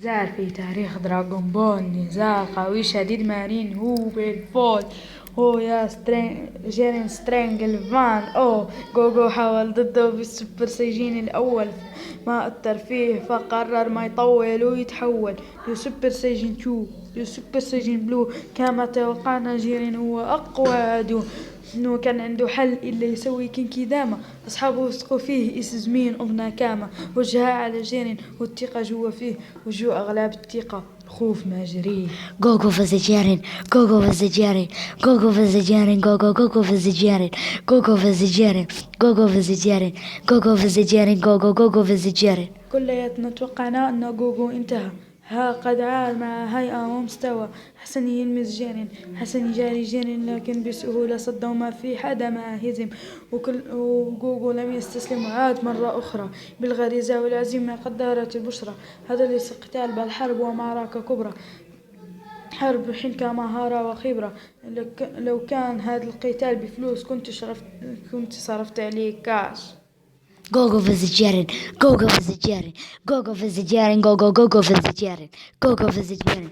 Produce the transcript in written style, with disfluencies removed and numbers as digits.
زار في تاريخ دراغون بول نزال قوي شديد مارين هو بالفول. هو يا جيرين سترينجل فان جوجو حاول ضده بالسوبر سايجين الأول، ما أثر فيه فقرر ما يطول ويتحول لسوبر سايجين 2 لسوبر سايجين بلو. كما توقعنا جيرين هو أقوى عدو، إنه كان عنده حل إلا يسوي كينكي داما. أصحابه وثقوا فيه زمين أغنى كاما، وجهها على جيرين والثقة جوا فيه، وجو أغلب الثقة خوف ما جريه. Gogo vegetarian, Gogo vegetarian, Gogo vegetarian, Gogo vegetarian, Gogo vegetarian, Gogo vegetarian, Gogo vegetarian, Gogo vegetarian. كلياتنا توقعنا أن جوجو انتهى، ها قد عاد مع هيئة ومستوى. حسن يلمس جيرين، حسن يجاري جيرين، لكن بسهولة صدوا ما في حدا ما هزم. وجوجو لم يستسلم وعاد مرة أخرى بالغريزة والعزيمة قد دارت البشرى. هذا ليس قتال بل حرب ومعركة كبرى، حرب حنكة مهارة وخبرة. لو كان هذا القتال بفلوس كنت صرفت عليه كاش. Gogo vegetarian, Gogo vegetarian, Gogo vegetarian, Gogo vegetarian, Gogo vegetarian.